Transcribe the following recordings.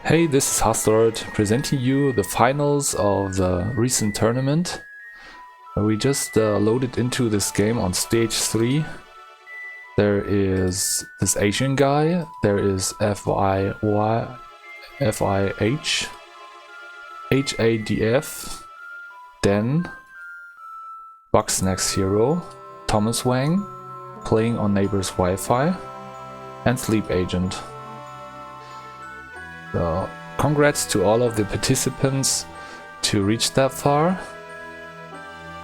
Hey, this is Hastord presenting you the finals of the recent tournament. We just loaded into this game on stage 3. There is this Asian guy, there is FIH, HADF, Den, Bugsnax Hero, Thomas Wang, playing on neighbor's Wi-Fi, and Sleep Agent. So, congrats to all of the participants to reach that far.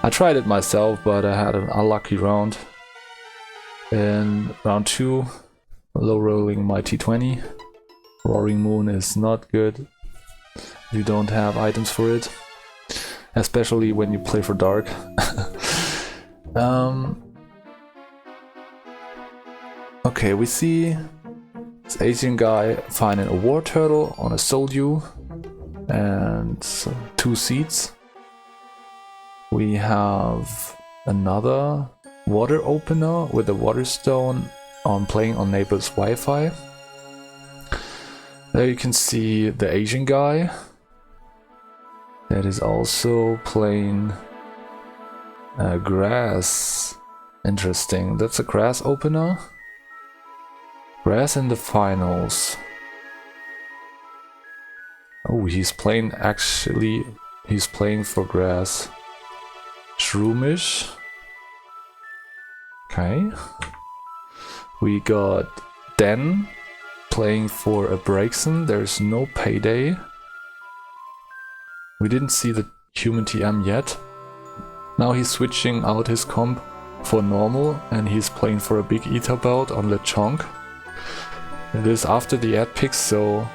I tried it myself, but I had an unlucky round. In round 2, low rolling my T20. Roaring Moon is not good if you don't have items for it, especially when you play for dark. Okay, we see this Asian guy finding a war turtle on a Soldiu and 2 seeds. We have another water opener with a water stone on playing on neighbor's Wi-Fi. There you can see the Asian guy that is also playing grass. Interesting, that's a grass opener. Grass in the finals. Oh, he's playing for grass. Shroomish. Okay. We got Den playing for a Braixen. There's no payday. We didn't see the human TM yet. Now he's switching out his comp for normal and he's playing for a big ether belt on Lechonk. It is after the ad pick, so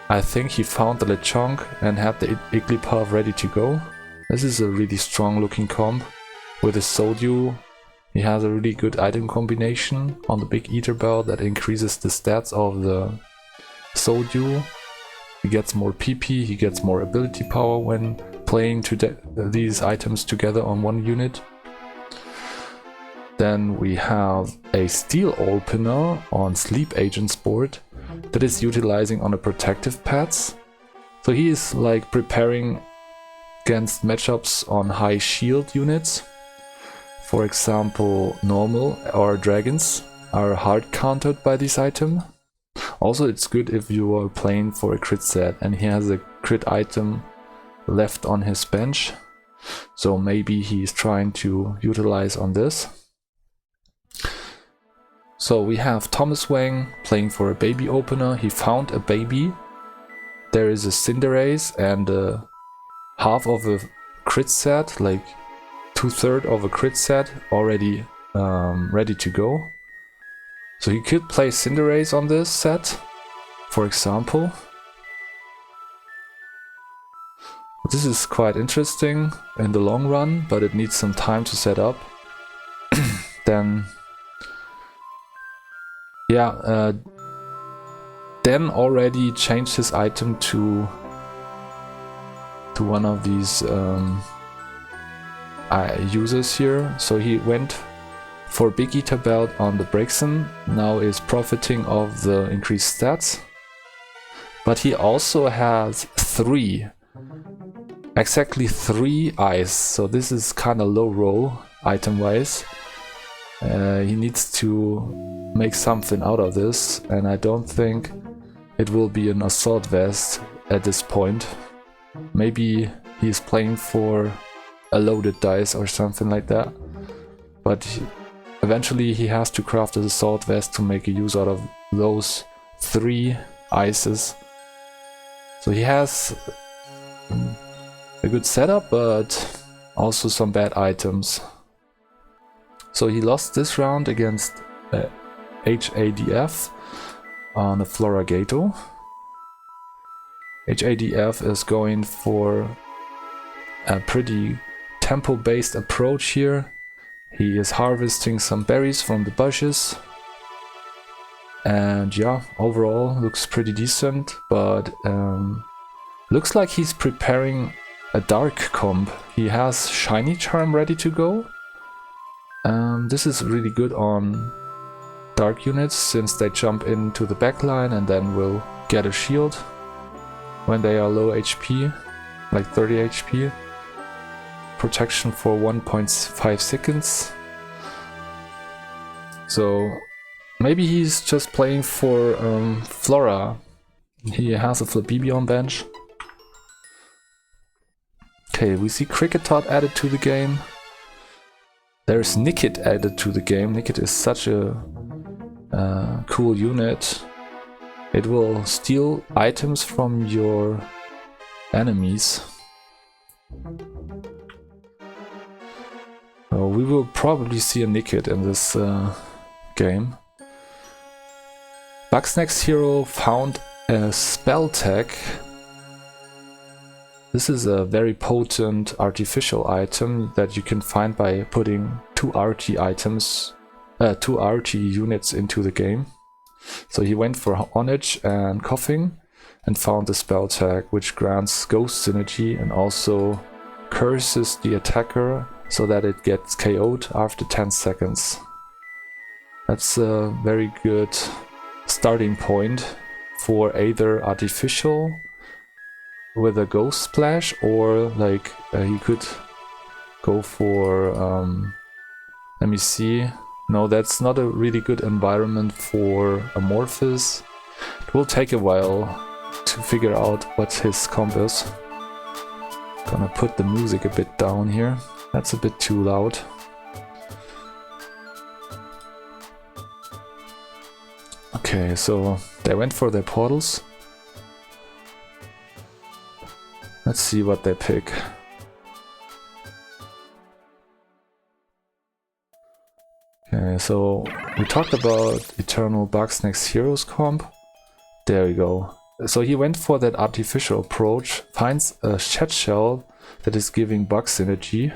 I think he found the Lechonk and had the Igglybuff ready to go. This is a really strong looking comp. With his Soldiu, he has a really good item combination on the big ether belt that increases the stats of the Soldiu. He gets more PP, he gets more ability power when playing these items together on one unit. Then we have a steel opener on Sleep Agent's board that is utilizing on a protective pads. So he is like preparing against matchups on high shield units. For example, normal or dragons are hard countered by this item. Also, it's good if you are playing for a crit set and he has a crit item left on his bench. So maybe he's trying to utilize on this. So we have Thomas Wang playing for a baby opener. He found a baby. There is a Cinderace and half of a crit set, like 2/3 of a crit set already ready to go. So he could play Cinderace on this set, for example. This is quite interesting in the long run, but it needs some time to set up. Then yeah, Den already changed his item to one of these users here. So he went for Big Ether Belt on the Braixen, now is profiting of the increased stats. But he also has exactly 3 eyes, so this is kind of low roll item wise. He needs to make something out of this, and I don't think it will be an assault vest at this point. Maybe he's playing for a loaded dice or something like that, but eventually he has to craft an assault vest to make a use out of those 3 ices. So he has a good setup, but also some bad items. So he lost this round against HADF on the Floragato. HADF is going for a pretty tempo-based approach here. He is harvesting some berries from the bushes. And yeah, overall looks pretty decent, but looks like he's preparing a dark comp. He has Shiny Charm ready to go. This is really good on dark units since they jump into the backline and then will get a shield. when they are low HP, like 30 HP. Protection for 1.5 seconds. So maybe he's just playing for Flora. He has a Flabibi on bench. Okay, we see Kricketot added to the game. There's Nickit added to the game. Nickit is such a cool unit. It will steal items from your enemies. So we will probably see a Nickit in this game. Bugsnax Hero found a spell tag. This is a very potent artificial item that you can find by putting two RT units into the game. So he went for Onage and Coughing and found the spell tag, which grants Ghost Synergy and also curses the attacker so that it gets KO'd after 10 seconds. That's a very good starting point for either artificial with a Ghost Splash, or like he could go for let me see. No, that's not a really good environment for Amorphous. It will take a while to figure out what his comp is. Gonna put the music a bit down here. That's a bit too loud. Okay, so they went for their portals. Let's see what they pick. Okay, so we talked about Eternal Bugsnax Heroes comp. There we go. So he went for that artificial approach, finds a Shed Shell that is giving bug synergy,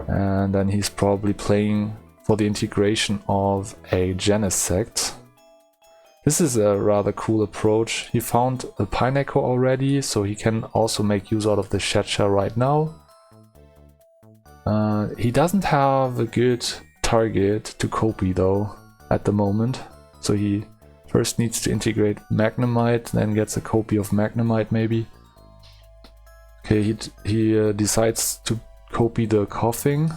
and then he's probably playing for the integration of a Genesect. This is a rather cool approach. He found a Pineco already, so he can also make use out of the Shed Shell right now. He doesn't have a good target to copy though at the moment, so he first needs to integrate Magnemite, then gets a copy of Magnemite maybe. Okay, he decides to copy the Coughing.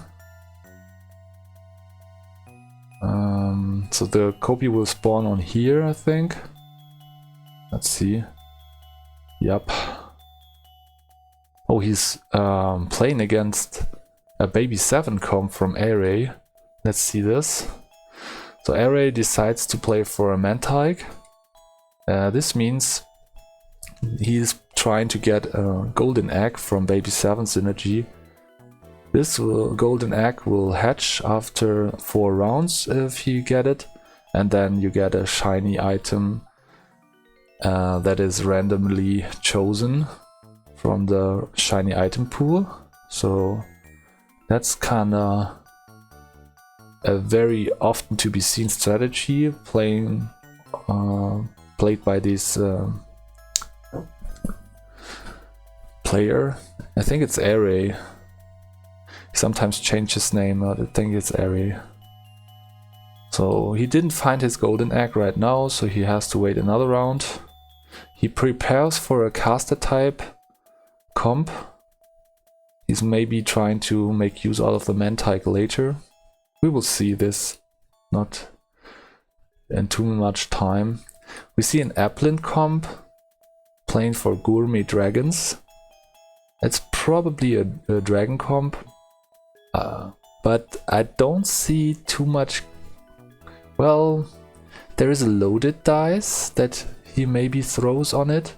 So the copy will spawn on here, I think. Let's see. Yep. Oh, he's playing against a Baby 7 comp from Array. Let's see this. So Array decides to play for a Mantike. This means he's trying to get a Golden Egg from Baby 7 synergy. This Golden Egg will hatch after 4 rounds if you get it, and then you get a shiny item that is randomly chosen from the shiny item pool. So that's kinda a very often to be seen strategy played by this player. I think it's Array. He sometimes changes his name, but I think it's Array. So he didn't find his Golden Egg right now, so he has to wait another round. He prepares for a caster type comp. He's maybe trying to make use out of the Mantike later. We will see this, not in too much time. We see an Applin comp playing for Gourmet Dragons. It's probably a dragon comp, but I don't see too much. Well, there is a loaded dice that he maybe throws on it,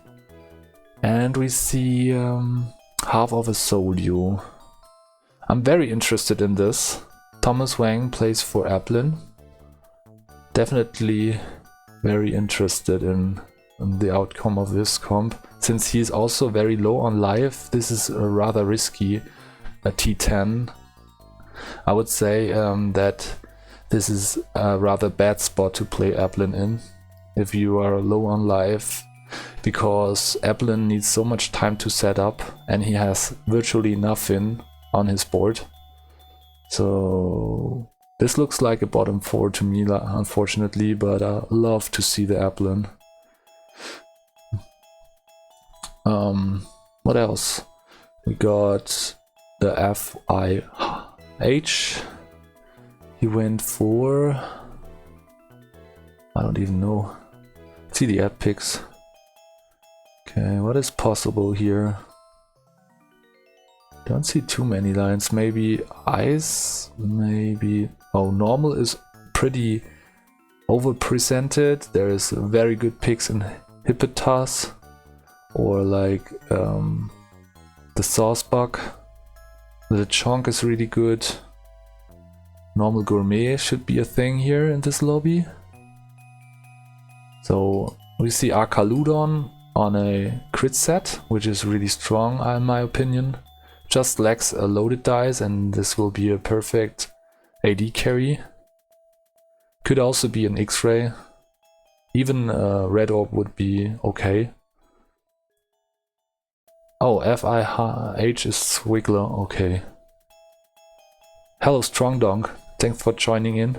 and we see half of a Solio. I'm very interested in this. Thomas Wang plays for Applin. Definitely very interested in the outcome of this comp. Since he's also very low on life, this is a rather risky T10. I would say that this is a rather bad spot to play Applin in if you are low on life, because Applin needs so much time to set up and he has virtually nothing on his board. So this looks like a bottom 4 to me, unfortunately, but I love to see the Applin. What else? We got the FIH. He went for... I don't even know. Let's see the ad picks. Okay, what is possible here? Don't see too many lines. Maybe ice, maybe... Oh, normal is pretty over-presented. There is very good picks in Hippotas, or like the Saucebug. The Chonk is really good. Normal Gourmet should be a thing here in this lobby. So we see Arcaludon on a crit set, which is really strong in my opinion. Just lacks a loaded dice and this will be a perfect AD carry. Could also be an X-Ray. Even Red Orb would be okay. Oh, FIH is Swiggler, okay. Hello Strong Donk, thanks for joining in.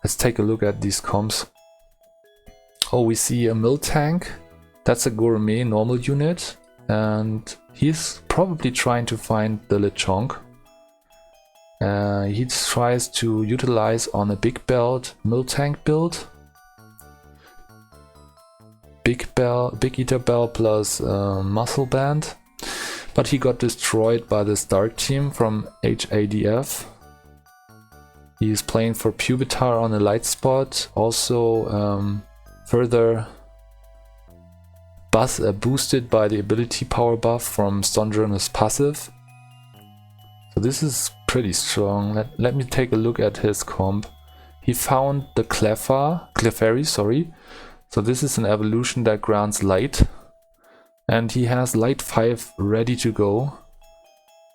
Let's take a look at these comps. Oh, we see a Miltank. That's a Gourmet normal unit. And he's probably trying to find the Lechonk. He tries to utilize on a big belt Miltank build. Big Eater Bell plus Muscle Band. But he got destroyed by the start team from HADF. He is playing for Pubitar on a light spot. Also further boosted by the ability power buff from Stonjourner's passive. So this is pretty strong. Let me take a look at his comp. He found the Clefairy, sorry. So this is an evolution that grants light. And he has light 5 ready to go.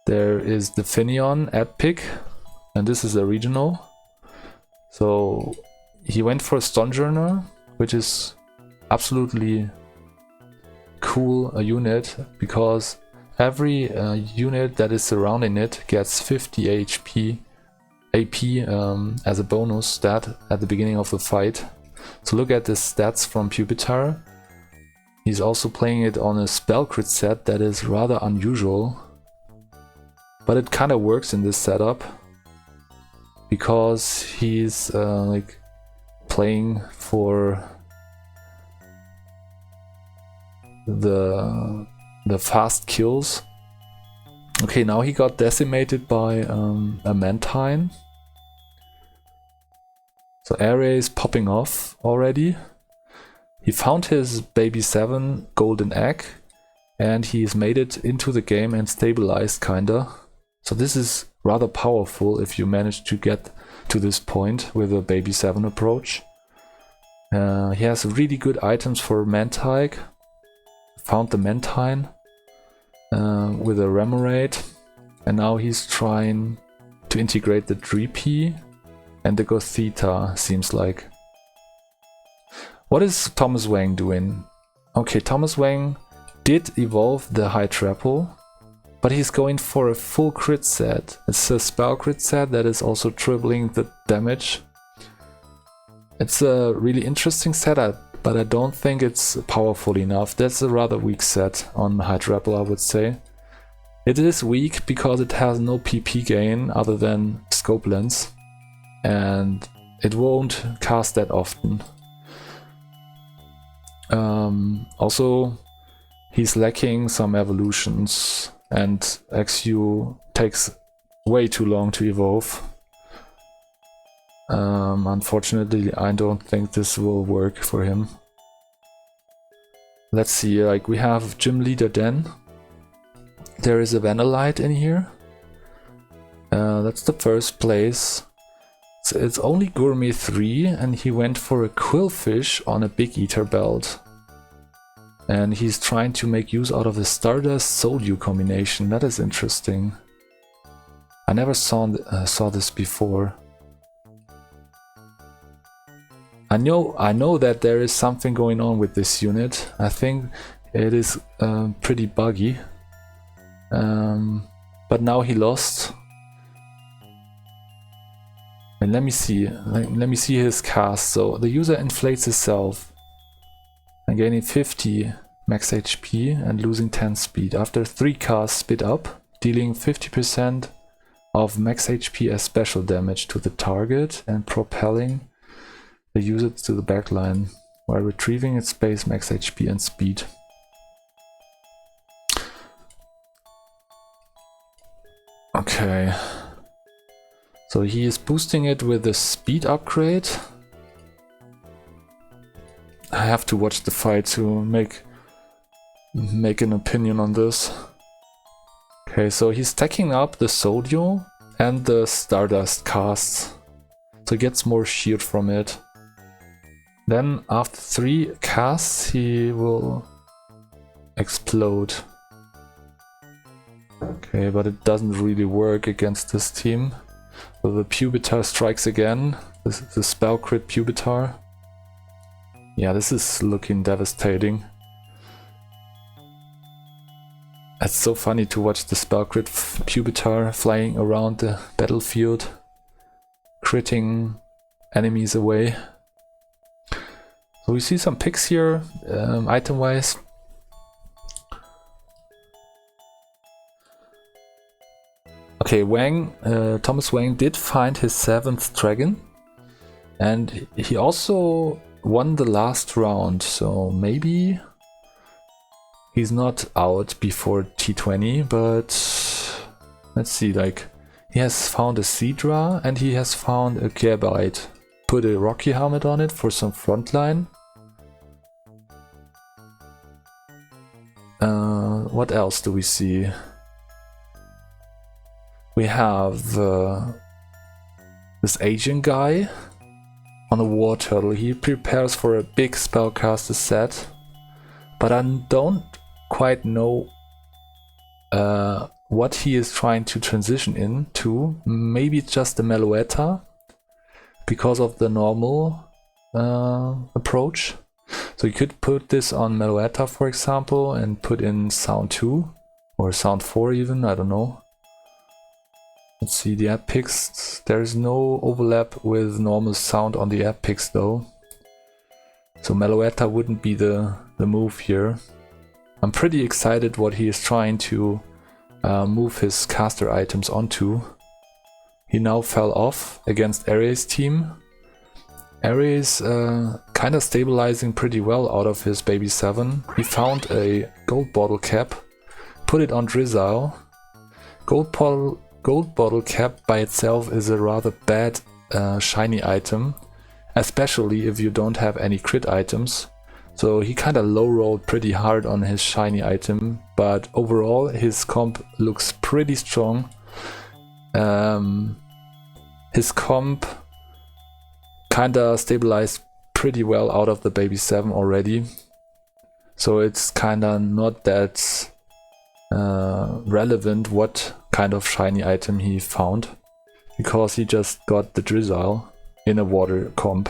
There is the Finneon ad pick. And this is a regional. So he went for a Stonjourner, which is absolutely cool a unit, because every unit that is surrounding it gets 50 AP as a bonus stat at the beginning of the fight. So look at the stats from Pubitar. He's also playing it on a spell crit set that is rather unusual, but it kind of works in this setup because he's like playing for the fast kills. Okay, now he got decimated by a Mantine. So area is popping off already. He found his baby 7 golden egg and he's made it into the game and stabilized kinda. So this is rather powerful if you manage to get to this point with a baby 7 approach. He has really good items for Mantike. Found the Mantine with a Remoraid, and now he's trying to integrate the Dreepy and the Gothita, seems like. What is Thomas Wang doing? Okay, Thomas Wang did evolve the High Trapple, but he's going for a full crit set. It's a spell crit set that is also tripling the damage. It's a really interesting setup, but I don't think it's powerful enough. That's a rather weak set on High Trapple, I would say. It is weak because it has no PP gain other than Scope Lens, and it won't cast that often. Also, he's lacking some evolutions, and XU takes way too long to evolve. Unfortunately, I don't think this will work for him. Let's see, like we have Gym Leader Den. There is a Vanillite in here. That's the first place. So it's only Gourmet 3 and he went for a Quillfish on a Big Eater belt. And he's trying to make use out of the Stardust Soldew combination. That is interesting. I never saw this before. I know that there is something going on with this unit. I think it is pretty buggy. But now he lost. And let me see his cast. So the user inflates himself and gaining 50 max HP and losing 10 speed. After 3 casts, speed up, dealing 50% of max HP as special damage to the target and propelling the user to the backline while retrieving its base max HP and speed. Okay, so he is boosting it with the speed upgrade. I have to watch the fight to make an opinion on this. Okay, so he's stacking up the Sodio and the Stardust casts, so he gets more shield from it. Then after 3 casts he will explode. Okay, but it doesn't really work against this team. So the Pubitar strikes again, the spell crit Pubitar. Yeah, this is looking devastating. It's so funny to watch the spell crit Pubitar flying around the battlefield, critting enemies away. So we see some picks here, item wise. Okay, Thomas Wang did find his 7th dragon, and he also won the last round, so maybe he's not out before T20, but let's see, like, he has found a Seadra and he has found a Gabite. Put a Rocky helmet on it for some frontline. What else do we see? We have this Asian guy on a War Turtle. He prepares for a big spellcaster set, but I don't quite know what he is trying to transition into. Maybe it's just the Meloetta because of the normal approach. So you could put this on Meloetta, for example, and put in Sound 2 or Sound 4 even, I don't know. Let's see the app picks. There is no overlap with normal sound on the app picks though. So Meloetta wouldn't be the move here. I'm pretty excited what he is trying to move his caster items onto. He now fell off against Ares' team. Ares kind of stabilizing pretty well out of his baby 7. He found a gold bottle cap, put it on Drizzile. Gold bottle cap by itself is a rather bad shiny item, especially if you don't have any crit items. So he kind of low rolled pretty hard on his shiny item, but overall his comp looks pretty strong. His comp kinda stabilized pretty well out of the baby 7 already, so it's kinda not that relevant what kind of shiny item he found, because he just got the Drizzile in a water comp.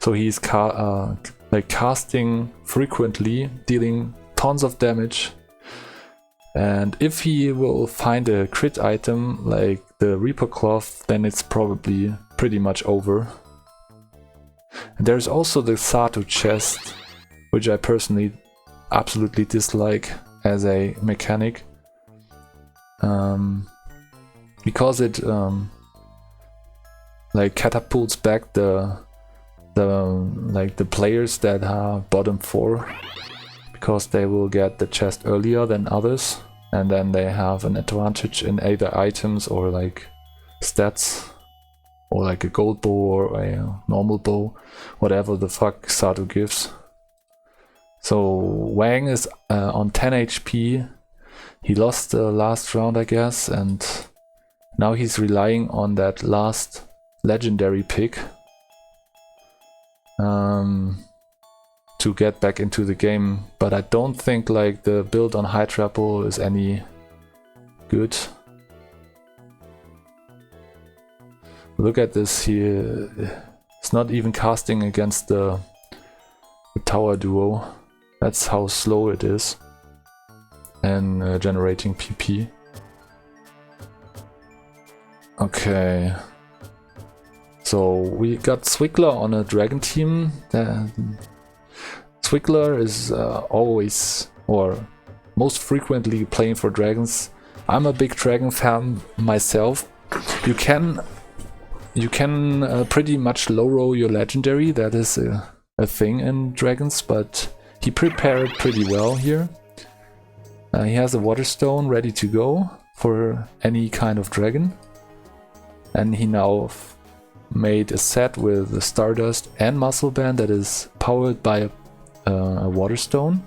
So he's casting frequently, dealing tons of damage, and if he will find a crit item like the Reaper Cloth, then it's probably pretty much over. And there's also the Sato chest, which I personally absolutely dislike as a mechanic, because it like catapults back the players that are bottom 4, because they will get the chest earlier than others, and then they have an advantage in either items or like stats, or like a gold bow or a normal bow, whatever the fuck Sato gives. So Wang is on 10 HP. He lost the last round, I guess, and now he's relying on that last legendary pick to get back into the game. But I don't think like the build on High Trapple is any good. Look at this here. It's not even casting against the tower duo. That's how slow it is. And generating PP. Okay. So we got Swiggler on a dragon team. Swiggler is always or most frequently playing for dragons. I'm a big dragon fan myself. You can pretty much low roll your legendary. That is a thing in dragons, but he prepared pretty well here. He has a water stone ready to go for any kind of dragon, and he now made a set with the Stardust and Muscle Band that is powered by a water stone.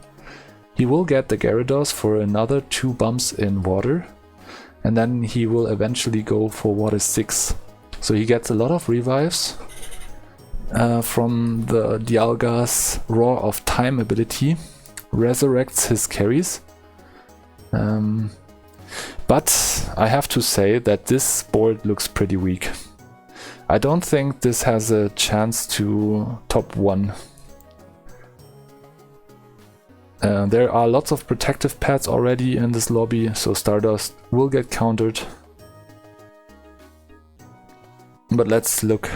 He will get the Gyarados for another 2 bumps in water, and then he will eventually go for water 6. So he gets a lot of revives from the Dialga's Roar of Time ability, resurrects his carries. But I have to say that this board looks pretty weak. I don't think this has a chance to top 1. There are lots of protective pads already in this lobby, so Stardust will get countered. But let's look.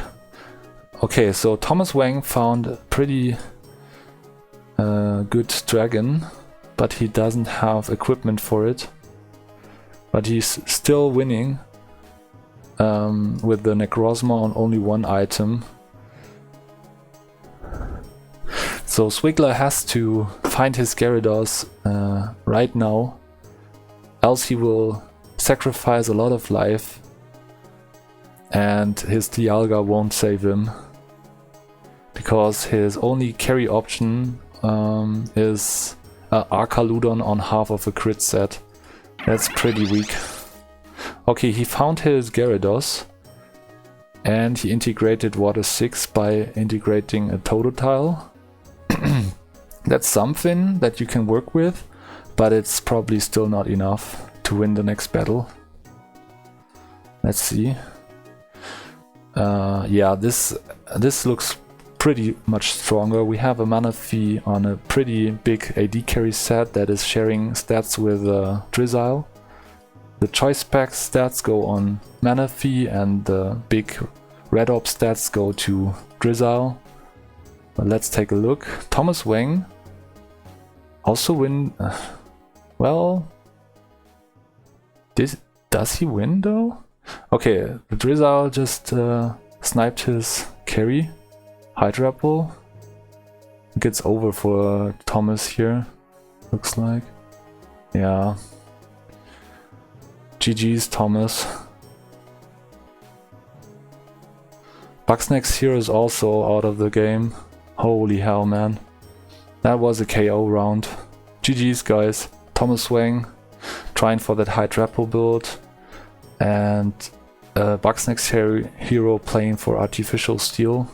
Okay, so Thomas Wang found a pretty good dragon, but he doesn't have equipment for it. But he's still winning with the Necrozma on only 1 item. So Swiggler has to find his Gyarados right now, else he will sacrifice a lot of life and his Dialga won't save him, because his only carry option is Archaludon on half of a crit set. That's pretty weak. Okay, he found his Gyarados and he integrated water 6 by integrating a Totodile. That's something that you can work with, but it's probably still not enough to win the next battle. Let's see. Yeah, this looks pretty much stronger. We have a Manaphy on a pretty big AD carry set that is sharing stats with Drizzile. The choice pack stats go on Manaphy and the big Red Orb stats go to Drizzile. But let's take a look. Thomas Wang also win. Well, does he win though? Okay, the Drizzile just sniped his carry. Hydrapple. Gets over for Thomas here, looks like. Yeah. GG's Thomas. Bugsnax here is also out of the game. Holy hell, man. That was a KO round. GG's guys. Thomas Wang trying for that Hydrapple build. And Bugsnax hero playing for Artificial Steel.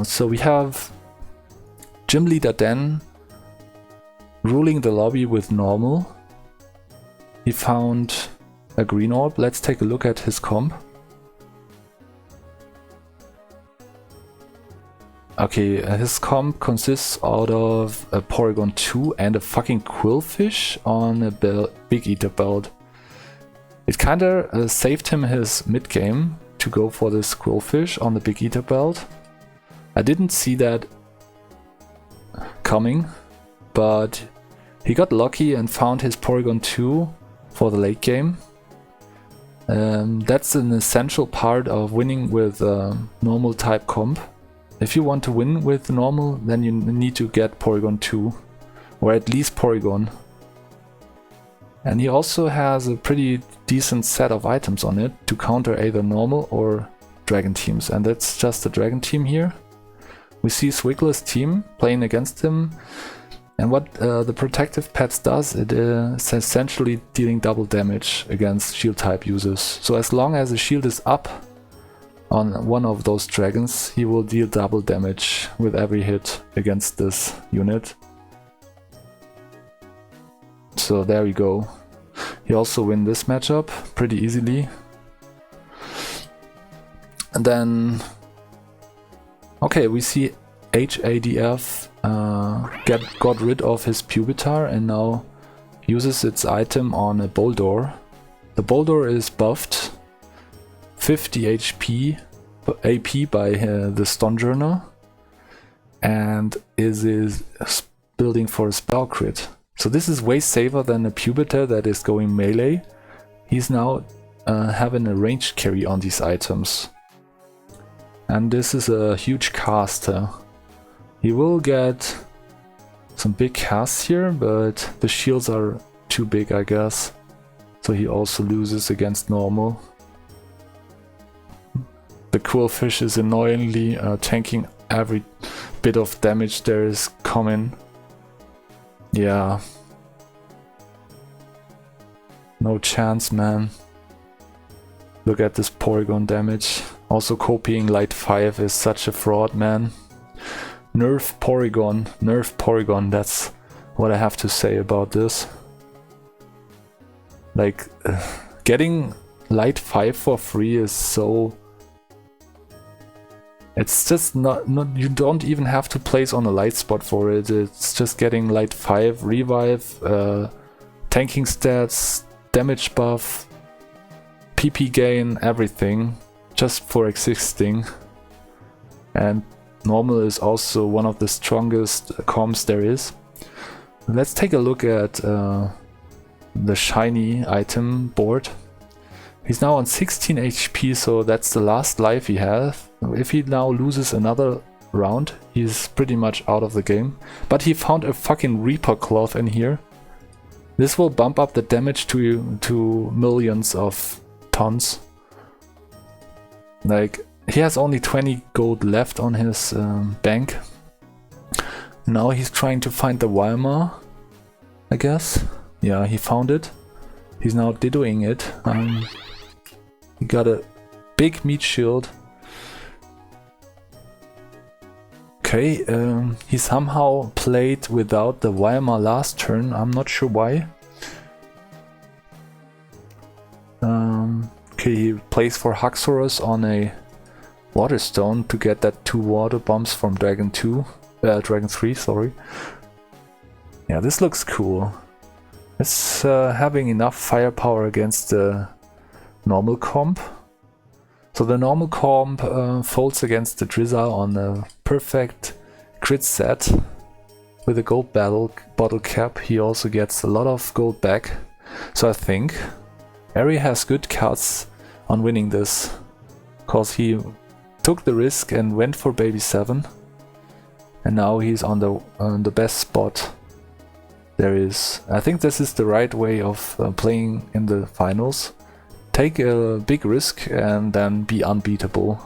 So we have Gym Leader Dan ruling the lobby with normal. He found a green orb. Let's take a look at his comp. Okay, his comp consists out of a Porygon 2 and a fucking Quillfish on a Big Eater belt. It kinda saved him his mid game to go for this Quillfish on the Big Eater belt. I didn't see that coming, but he got lucky and found his Porygon 2 for the late game. That's an essential part of winning with normal type comp. If you want to win with normal, then you need to get Porygon 2, or at least Porygon. And he also has a pretty decent set of items on it to counter either normal or dragon teams, and that's just the dragon team here. We see Swiggler's team playing against him, and what the protective pets does, it is essentially dealing double damage against shield type users. So as long as the shield is up on one of those dragons, he will deal double damage with every hit against this unit. So there we go. He also win this matchup pretty easily. And then, okay, we see HADF got rid of his Pupitar and now uses its item on a Boldor. The Boldor is buffed 50 AP by the Stonjourner. and is building for a spell crit. So this is way safer than a Puberta that is going melee. He's now having a range carry on these items. And this is a huge caster. He will get some big casts here, but the shields are too big, I guess. So he also loses against normal. The cool fish is annoyingly tanking every bit of damage there is coming. Yeah. No chance, man. Look at this Porygon damage. Also copying Light 5 is such a fraud, man. Nerf Porygon, that's what I have to say about this. Like, getting Light 5 for free is so... It's just not you don't even have to place on a light spot for it. It's just getting Light 5, Revive, tanking stats, damage buff, PP gain, everything, just for existing. And normal is also one of the strongest comps there is. Let's take a look at the shiny item board. He's now on 16 HP, so that's the last life he has. If he now loses another round, he's pretty much out of the game. But he found a fucking Reaper Cloth in here. This will bump up the damage to millions of tons. Like, he has only 20 gold left on his bank. Now he's trying to find the Weimar, I guess. Yeah, he found it. He's now dittoing it. He got a big meat shield. Okay, he somehow played without the Weimar last turn. I'm not sure why. Okay, he plays for Haxorus on a Waterstone to get that 2 water bombs from Dragon 3, sorry. Yeah, this looks cool. It's having enough firepower against the normal comp. So the normal comp folds against the Drizzle on a perfect crit set with a gold bottle cap. He also gets a lot of gold back. So I think Ari has good cards on winning this, because he took the risk and went for Baby 7, and now he's on the best spot there is. I think this is the right way of playing in the finals. Take a big risk and then be unbeatable.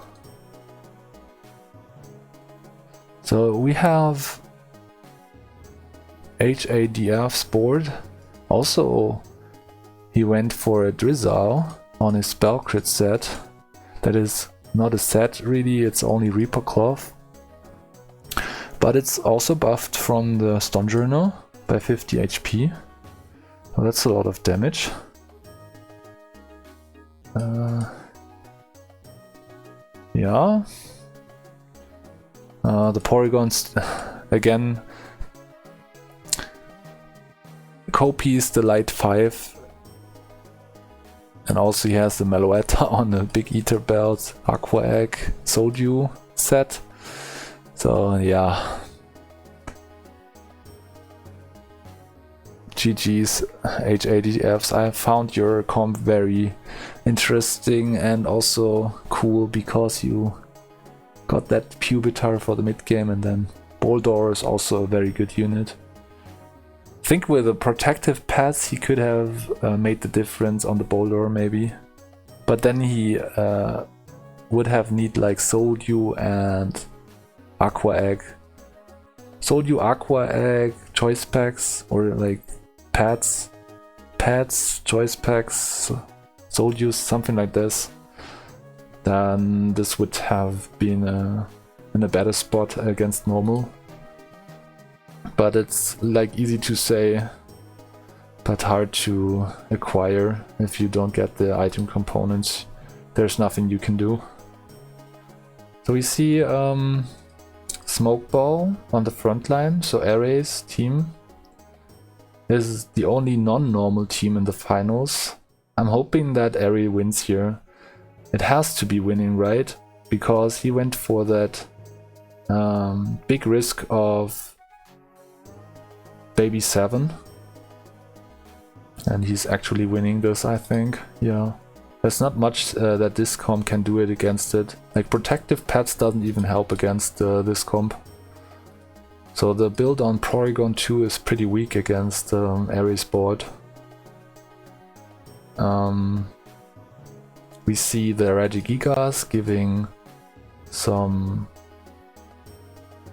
So we have HADF's board. Also, he went for a Drizzle on his spell crit set. That is not a set really, it's only Reaper Cloth. But it's also buffed from the Storm Journal by 50 HP. So that's a lot of damage. Yeah. The Porygons again copies the Light 5, and also he has the Meloetta on the Big Eater belt, Aqua Egg, Soju set. So yeah. GG's HADFs. I found your comp very interesting and also cool because you got that Pubitar for the mid game, and then Boldor is also a very good unit. I think with the protective pads he could have made the difference on the Boldor maybe, but then he would have need like Soldew and Aqua Egg. Soldew, Aqua Egg, choice packs, or like pads, choice packs, Soldew, something like this. Then this would have been in a better spot against normal. But it's like easy to say, but hard to acquire if you don't get the item components. There's nothing you can do. So we see Smoke Ball on the front line, so Ares team is the only non-normal team in the finals. I'm hoping that Ari wins here. It has to be winning, right? Because he went for that Big risk of baby 7. And he's actually winning this, I think. Yeah. There's not much that this comp can do it against it. Like, protective pets doesn't even help against this comp. So the build on Porygon 2 is pretty weak against Ares board. We see the Regigigas giving some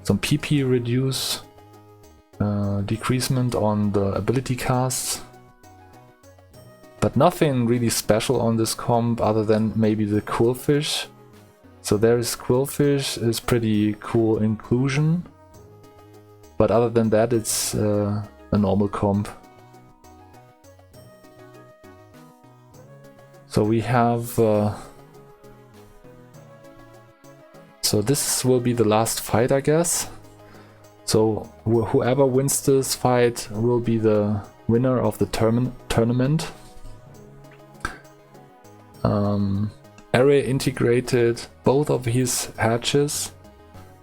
PP reduce, decreasement on the ability casts. But nothing really special on this comp other than maybe the Quillfish. So there's Quillfish is pretty cool inclusion. But other than that, it's a normal comp. So we have... so this will be the last fight, I guess. So whoever wins this fight will be the winner of the tournament. Array integrated both of his hatches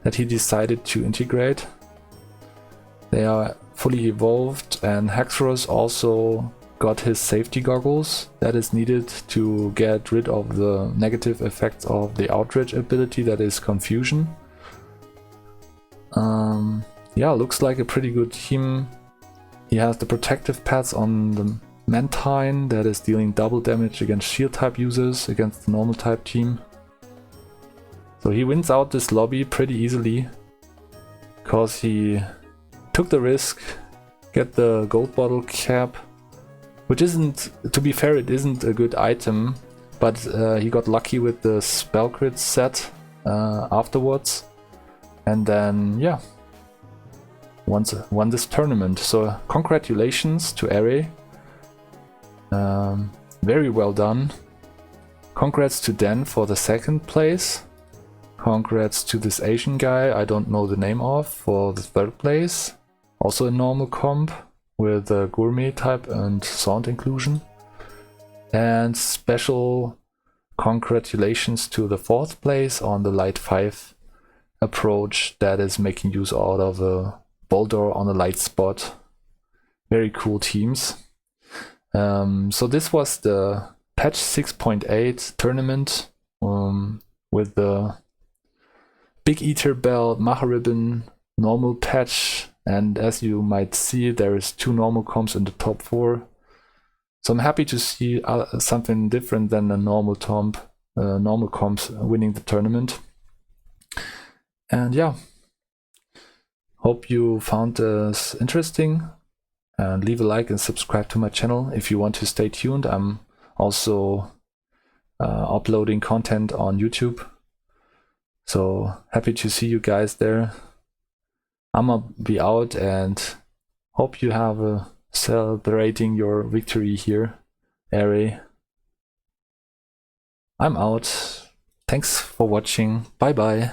that he decided to integrate. They are fully evolved, and Hexorus also got his safety goggles that is needed to get rid of the negative effects of the outrage ability, that is confusion. Yeah, looks like a pretty good team. He has the protective pads on the Mantine that is dealing double damage against shield type users against the normal type team. So he wins out this lobby pretty easily because he took the risk, get the gold bottle cap, which isn't, to be fair, it isn't a good item, but he got lucky with the spell crit set afterwards, and then yeah, won this tournament. So congratulations to Array. Very well done. Congrats to Dan for the 2nd place. Congrats to this Asian guy I don't know the name of for the 3rd place. Also a normal comp with a gourmet type and sound inclusion. And special congratulations to the 4th place on the Light 5 approach that is making use out of a boulder on a light spot. Very cool teams. So this was the patch 6.8 tournament with the Big Eater Belt, Maharibbon, normal patch, and as you might see, there is 2 normal comps in the top 4. So I'm happy to see something different than a normal comps winning the tournament. And yeah, hope you found this interesting. And leave a like and subscribe to my channel if you want to stay tuned. I'm also uploading content on YouTube. So happy to see you guys there. I'm gonna be out and hope you have celebrating your victory here, Array. I'm out. Thanks for watching. Bye bye.